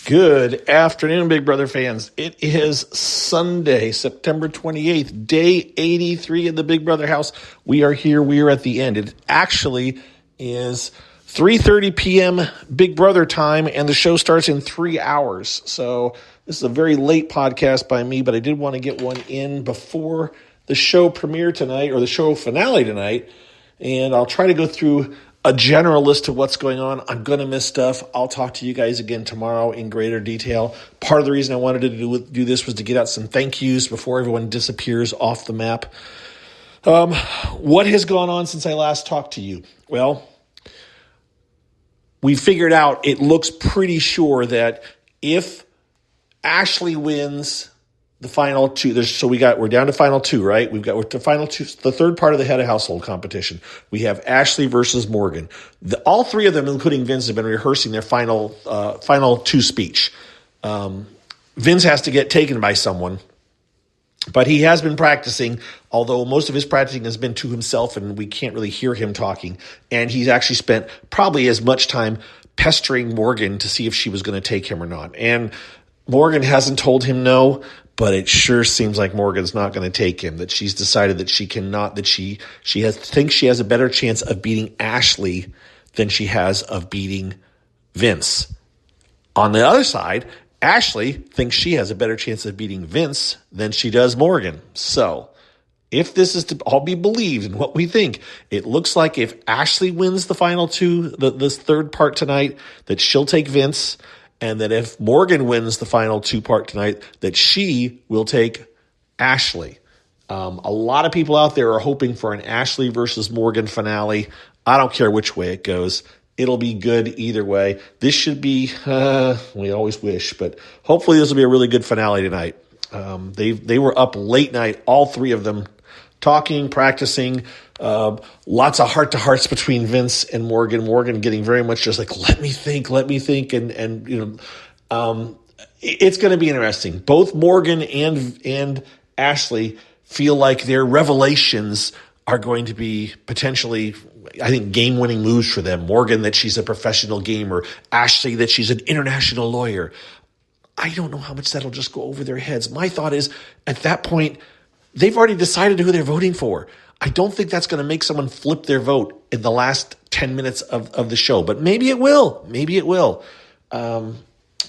Good afternoon, Big Brother fans. It is Sunday, September 28th, day 83 in the Big Brother house. We are here. We are at the end. It actually is 3:30 p.m. Big Brother time, and the show starts in 3 hours. So this is a very late podcast by me, but I did want to get one in before the show premiere tonight, or the show finale tonight, and I'll try to go through a general list of what's going on. I'm going to miss stuff. I'll talk to you guys again tomorrow in greater detail. Part of the reason I wanted to do this was to get out some thank yous before everyone disappears off the map. What has gone on since I last talked to you? Well, we figured out, it looks pretty sure that if Ashley wins the final two, we're down to final two, right? We're to final two, the third part of the head of household competition. We have Ashley versus Morgan. All three of them, including Vince, have been rehearsing their final two speech. Vince has to get taken by someone, but he has been practicing, although most of his practicing has been to himself and we can't really hear him talking. And he's actually spent probably as much time pestering Morgan to see if she was going to take him or not. And Morgan hasn't told him no, but it sure seems like Morgan's not going to take him, that she's decided that she cannot, that she thinks she has a better chance of beating Ashley than she has of beating Vince. On the other side, Ashley thinks she has a better chance of beating Vince than she does Morgan. So if this is to all be believed in what we think, it looks like if Ashley wins the final two, this third part tonight, that she'll take Vince, and that if Morgan wins the final two part tonight, that she will take Ashley. A lot of people out there are hoping for an Ashley versus Morgan finale. I don't care which way it goes. It'll be good either way. This should be, we always wish, but hopefully this will be a really good finale tonight. They were up late night, all three of them, talking, practicing, lots of heart-to-hearts between Vince and Morgan. Morgan getting very much just like, let me think, and you know, it's going to be interesting. Both Morgan and Ashley feel like their revelations are going to be potentially, I think, game-winning moves for them. Morgan, that she's a professional gamer. Ashley, that she's an international lawyer. I don't know how much that'll just go over their heads. My thought is, at that point, they've already decided who they're voting for. I don't think that's going to make someone flip their vote in the last 10 minutes of the show, but maybe it will. I'm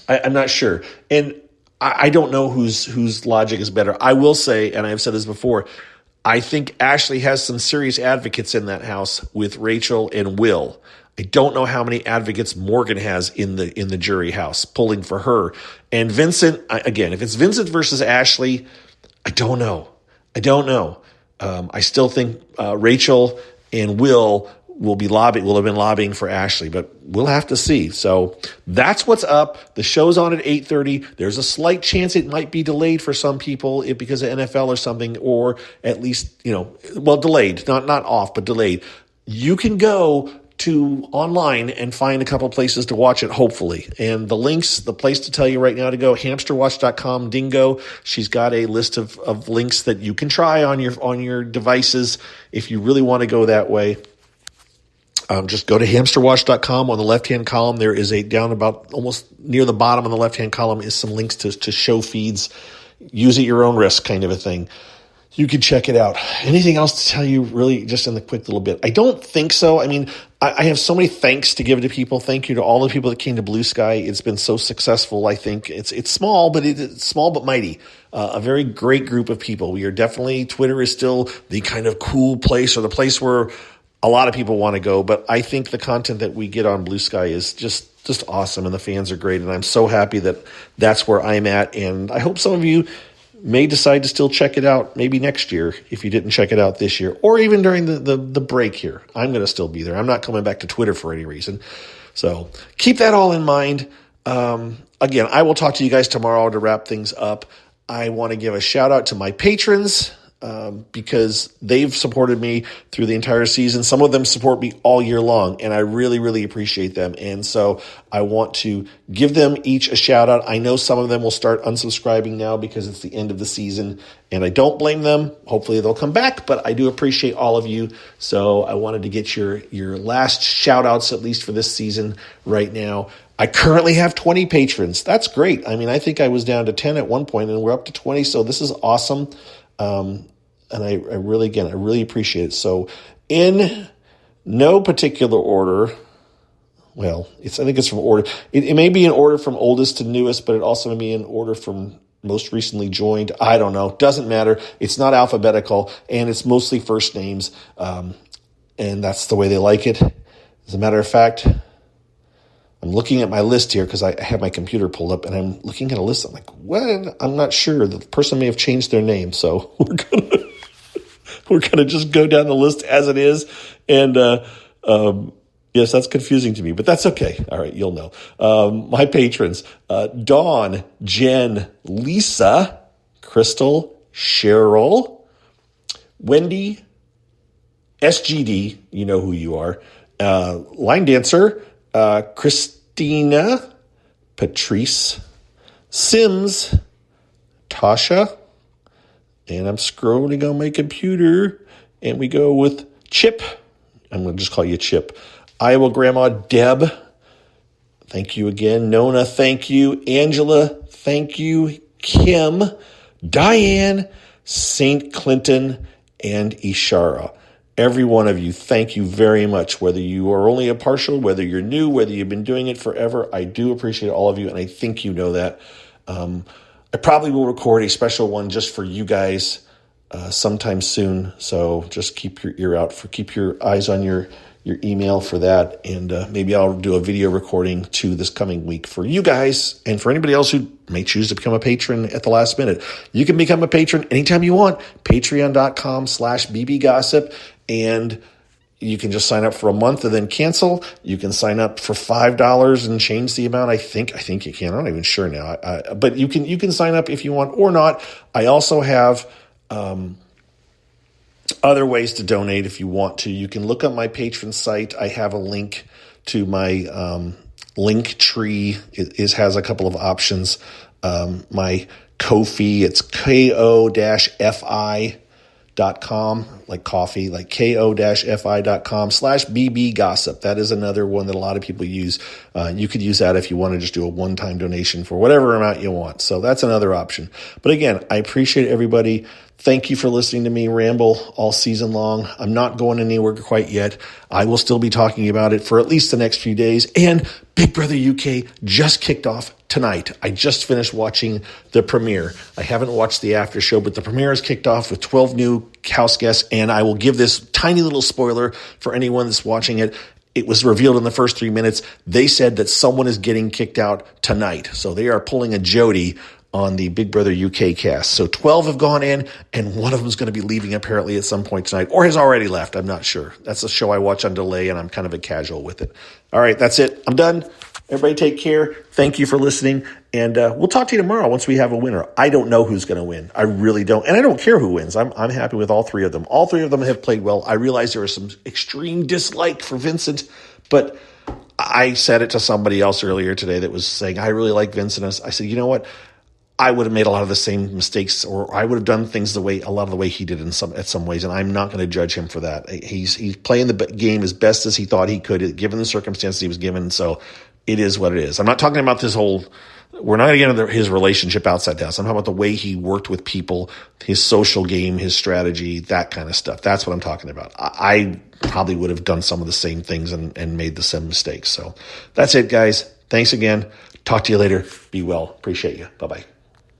not sure. And I don't know whose logic is better. I will say, and I've said this before, I think Ashley has some serious advocates in that house with Rachel and Will. I don't know how many advocates Morgan has in the jury house pulling for her. And Vincent, again, if it's Vincent versus Ashley, I don't know. I still think Rachel and Will have been lobbying for Ashley, but we'll have to see. So that's what's up. The show's on at 8:30. There's a slight chance it might be delayed for some people because of NFL or something, or at least, delayed, not off, but delayed. You can go to online and find a couple places to watch it, hopefully. And the place to tell you right now to go, hamsterwatch.com, Dingo. She's got a list of links that you can try on your devices if you really want to go that way. Just go to hamsterwatch.com. On the left-hand column, there is down about almost near the bottom on the left-hand column is some links to show feeds. Use at your own risk kind of a thing. You can check it out. Anything else to tell you really just in the quick little bit? I don't think so. I mean, I have so many thanks to give to people. Thank you to all the people that came to Blue Sky. It's been so successful. I think it's small, but it's small but mighty. A very great group of people. Twitter is still the kind of cool place, or the place where a lot of people want to go. But I think the content that we get on Blue Sky is just awesome, and the fans are great. And I'm so happy that that's where I'm at. And I hope some of you may decide to still check it out maybe next year if you didn't check it out this year, or even during the break here. I'm going to still be there. I'm not coming back to Twitter for any reason. So keep that all in mind. Again, I will talk to you guys tomorrow to wrap things up. I want to give a shout out to my patrons. because they've supported me through the entire season. Some of them support me all year long, and I really, really appreciate them. And so I want to give them each a shout out. I know some of them will start unsubscribing now because it's the end of the season, and I don't blame them. Hopefully they'll come back, but I do appreciate all of you. So I wanted to get your last shout outs, at least for this season right now. I currently have 20 patrons. That's great. I mean, I think I was down to 10 at one point, and we're up to 20. So this is awesome. And I really appreciate it. So in no particular order, well, I think it's from order. It may be in order from oldest to newest, but it also may be in order from most recently joined. I don't know. Doesn't matter. It's not alphabetical, and it's mostly first names. And that's the way they like it. As a matter of fact, I'm looking at my list here because I have my computer pulled up, and I'm looking at a list. I'm like, what? I'm not sure. The person may have changed their name, so we're gonna just go down the list as it is. And yes, that's confusing to me, but that's okay. All right, you'll know. My patrons: Dawn, Jen, Lisa, Crystal, Cheryl, Wendy, SGD. You know who you are. Line Dancer. Christina, Patrice, Sims, Tasha, and I'm scrolling on my computer, and we go with Chip. I'm going to just call you Chip. Iowa Grandma Deb, thank you again. Nona, thank you. Angela, thank you. Kim, Diane, St. Clinton, and Ishara. Every one of you, thank you very much. Whether you are only a partial, whether you're new, whether you've been doing it forever, I do appreciate all of you, and I think you know that. I probably will record a special one just for you guys sometime soon. So just keep your ear out keep your eyes on your email for that, and maybe I'll do a video recording too this coming week for you guys, and for anybody else who may choose to become a patron at the last minute. You can become a patron anytime you want. Patreon.com/bbgossip. And you can just sign up for a month and then cancel. You can sign up for $5 and change the amount. I think you can. I'm not even sure now. But you can sign up if you want or not. I also have other ways to donate if you want to. You can look up my patron site. I have a link to my link tree. It has a couple of options. My Ko-fi, it's ko-fi.com, like coffee, like ko-fi.com/BB Gossip. That is another one that a lot of people use. You could use that if you want to just do a one-time donation for whatever amount you want. So that's another option. But again, I appreciate everybody. Thank you for listening to me ramble all season long. I'm not going anywhere quite yet. I will still be talking about it for at least the next few days. And Big Brother UK just kicked off tonight. I just finished watching the premiere. I haven't watched the after show, but the premiere has kicked off with 12 new house guests. And I will give this tiny little spoiler for anyone that's watching it. It was revealed in the first 3 minutes. They said that someone is getting kicked out tonight. So they are pulling a Jody on the Big Brother UK cast. So 12 have gone in, and one of them is going to be leaving apparently at some point tonight, or has already left. I'm not sure. That's a show I watch on delay, and I'm kind of a casual with it. All right, that's it. I'm done. Everybody take care. Thank you for listening, and we'll talk to you tomorrow once we have a winner. I don't know who's going to win. I really don't, and I don't care who wins. I'm happy with all three of them. All three of them have played well. I realize there was some extreme dislike for Vincent, but I said it to somebody else earlier today that was saying, I really like Vincent. I said, you know what? I would have made a lot of the same mistakes, or I would have done things a lot of the way he did at some ways, and I'm not going to judge him for that. He's playing the game as best as he thought he could, given the circumstances he was given. So it is what it is. I'm not talking about this whole. We're not going to get into his relationship outside the house. I'm talking about the way he worked with people, his social game, his strategy, that kind of stuff. That's what I'm talking about. I probably would have done some of the same things and made the same mistakes. So that's it, guys. Thanks again. Talk to you later. Be well. Appreciate you. Bye-bye.